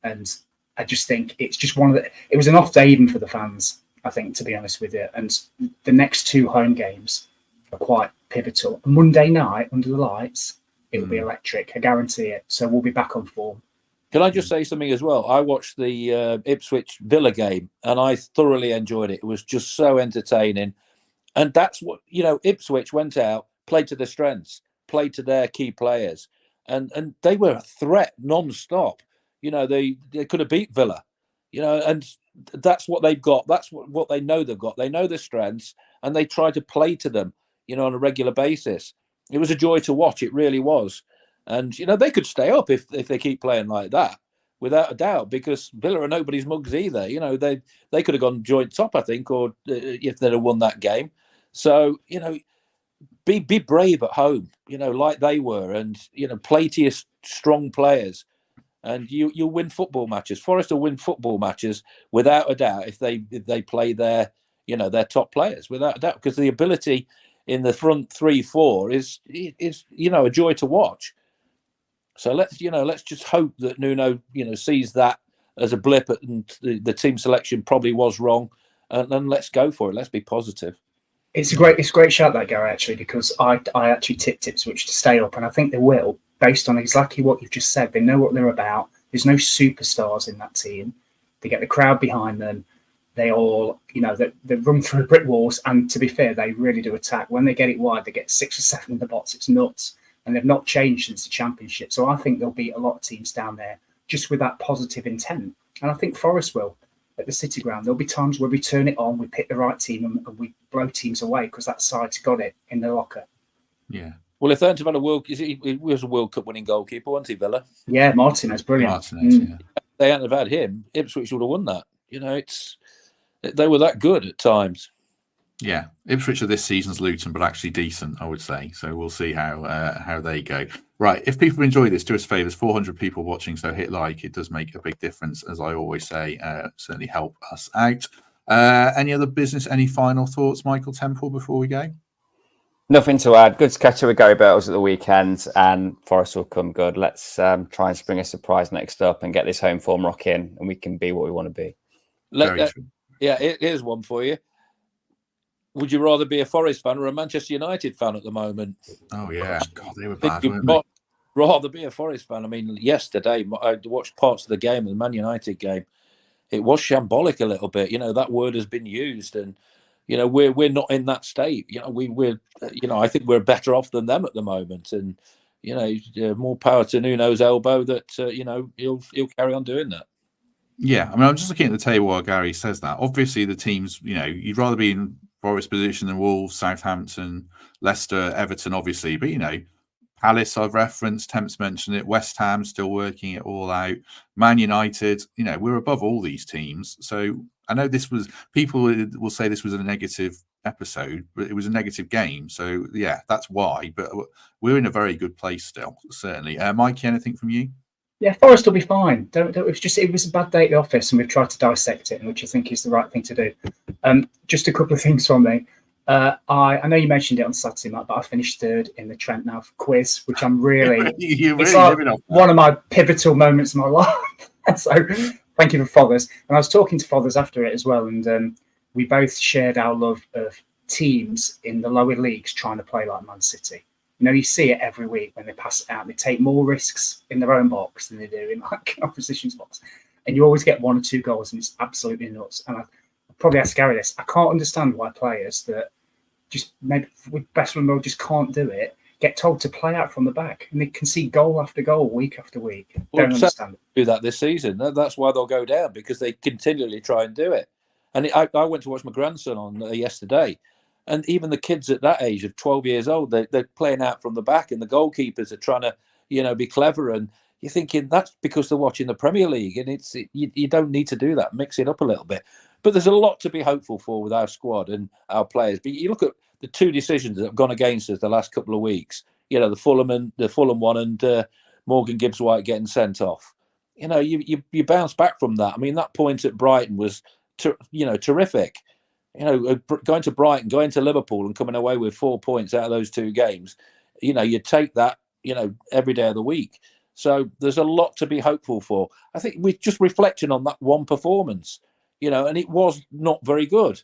And I just think it's just it was an off day even for the fans, I think, to be honest with you. And the next 2 home games are quite pivotal. Monday night, under the lights, it will be electric. I guarantee it. So we'll be back on form. Can I just say something as well? I watched the Ipswich Villa game and I thoroughly enjoyed it. It was just so entertaining. And that's what, Ipswich went out, played to their strengths, played to their key players. And they were a threat non-stop. They could have beat Villa, and that's what they've got. That's what they know they've got. They know their strengths and they try to play to them, on a regular basis. It was a joy to watch. It really was. And, they could stay up if they keep playing like that, without a doubt, because Villa are nobody's mugs either. They could have gone joint top, I think, or if they'd have won that game. So, be brave at home, like they were, and, play to your strong players. And you'll win football matches. Forest will win football matches without a doubt if they play their top players, without a doubt, because the ability in the front 3-4 is a joy to watch. So let's just hope that Nuno sees that as a blip, and the team selection probably was wrong. And let's go for it. Let's be positive. It's a great shout, that, Gary, actually, because I actually tipped Ipswich to stay up, and I think they will, based on exactly what you've just said. They know what they're about. There's no superstars in that team. They get the crowd behind them. They all, they run through brick walls, and to be fair, they really do attack. When they get it wide, they get 6 or 7 in the box. It's nuts, and they've not changed since the Championship. So I think they'll beat a lot of teams down there just with that positive intent, and I think Forest will. At the City Ground, there'll be times where we turn it on, we pick the right team, and we blow teams away because that side's got it in their locker. Yeah. Well, if they hadn't have had he was a World Cup winning goalkeeper, wasn't he, Villa? Yeah, Martinez, brilliant. Yeah. If they hadn't have had him, Ipswich would have won that. They were that good at times. Yeah, Ipswich are this season's Luton, but actually decent, I would say. So we'll see how they go. Right, if people enjoy this, do us a favour. There's 400 people watching, so hit like. It does make a big difference, as I always say. Certainly help us out. Any other business? Any final thoughts, Michael Temple, before we go? Nothing to add. Good to catch up with Gary Birtles at the weekend, and Forest will come good. Let's try and spring a surprise next up and get this home form rocking, and we can be what we want to be. Yeah, here's one for you. Would you rather be a Forest fan or a Manchester United fan at the moment? Oh, yeah. God, they were bad, weren't they? Rather be a Forest fan. I mean, yesterday, I watched parts of the game, the Man United game. It was shambolic a little bit. That word has been used, and, we're not in that state. I think we're better off than them at the moment. And, more power to Nuno's elbow that, he'll carry on doing that. Yeah, I mean, I'm just looking at the table while Gary says that. Obviously, the teams, you'd rather be in Forest position than Wolves, Southampton, Leicester, Everton, obviously. But, Palace, I've referenced, Temps mentioned it, West Ham still working it all out, Man United, we're above all these teams. So I know people will say this was a negative episode, but it was a negative game. So, yeah, that's why. But we're in a very good place still, certainly. Mikey, anything from you? Yeah, Forest will be fine. It was a bad day at the office, and we've tried to dissect it, which I think is the right thing to do. Just a couple of things from me. I know you mentioned it on Saturday, Matt, but I finished 3rd in the Trent Nav quiz, which I'm really one of my pivotal moments in my life. So thank you for Fothers. And I was talking to Fothers after it as well, and we both shared our love of teams in the lower leagues trying to play like Man City. You see it every week when they pass it out. They take more risks in their own box than they do in opposition's box. And you always get 1 or 2 goals, and it's absolutely nuts. And I probably ask Gary this. I can't understand why players that just maybe with best of them just can't do it, get told to play out from the back, and they can see goal after goal, week after week. Don't understand it. Do that this season. That's why they'll go down, because they continually try and do it. And I went to watch my grandson on yesterday. And even the kids at that age of 12 years old, they're playing out from the back, and the goalkeepers are trying to, be clever. And you're thinking that's because they're watching the Premier League, and you don't need to do that. Mix it up a little bit. But there's a lot to be hopeful for with our squad and our players. But you look at the 2 decisions that have gone against us the last couple of weeks. The Fulham one, and Morgan Gibbs-White getting sent off. You bounce back from that. I mean, that point at Brighton was, terrific. Going to Brighton, going to Liverpool, and coming away with 4 points out of those 2 games, you take that, every day of the week. So there's a lot to be hopeful for. I think we're just reflecting on that one performance, and it was not very good.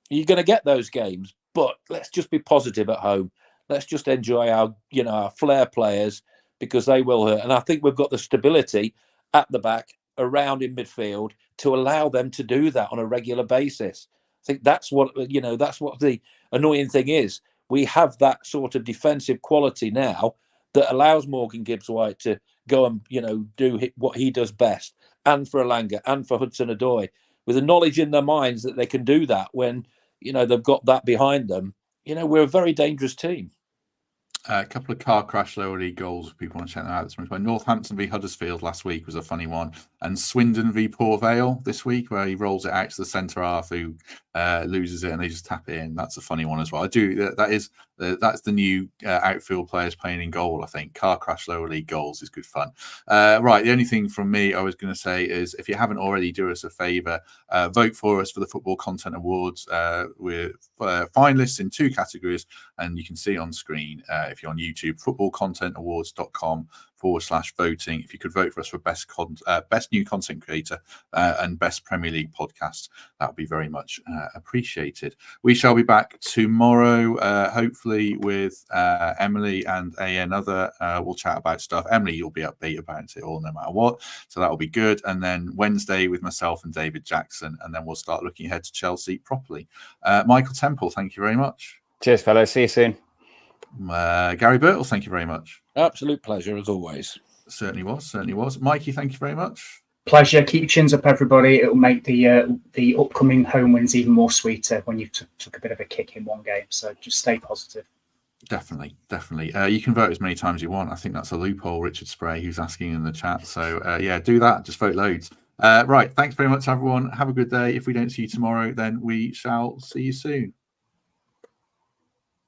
You're going to get those games, but let's just be positive at home. Let's just enjoy our flair players, because they will hurt. And I think we've got the stability at the back, around in midfield, to allow them to do that on a regular basis. I think that's what the annoying thing is. We have that sort of defensive quality now that allows Morgan Gibbs-White to go and, do what he does best, and for Elanga and for Hudson-Odoi, with the knowledge in their minds that they can do that when, they've got that behind them. We're a very dangerous team. A couple of car crash lower league goals, if people want to check that out this morning. Northampton v Huddersfield last week was a funny one, and Swindon v Port Vale this week, where he rolls it out to the centre half who loses it, and they just tap it in. That's a funny one as well. That's the new outfield players playing in goal. I think car crash lower league goals is good fun. Right, the only thing from me I was going to say is, if you haven't already, do us a favour, vote for us for the Football Content Awards. We're finalists in 2 categories, and you can see on screen if you're on YouTube, footballcontentawards.com/voting. If you could vote for us for best new content creator and best Premier League podcast, that would be very much appreciated. We shall be back tomorrow, hopefully with Emily and another. We'll chat about stuff. Emily, you'll be upbeat about it all no matter what, so that'll be good. And then Wednesday with myself and David Jackson, and then we'll start looking ahead to Chelsea properly. Michael Temple, thank you very much. Cheers, fellows. See you soon. Gary Birtle, thank you very much. Absolute pleasure as always. Certainly was. Mikey, thank you very much. Pleasure. Keep your chins up, everybody. It'll make the upcoming home wins even more sweeter when you took a bit of a kick in one game. So just stay positive. Definitely. You can vote as many times as you want. I think that's a loophole, Richard Spray, who's asking in the chat. So yeah, do that. Just vote loads. Right. Thanks very much, everyone. Have a good day. If we don't see you tomorrow, then we shall see you soon.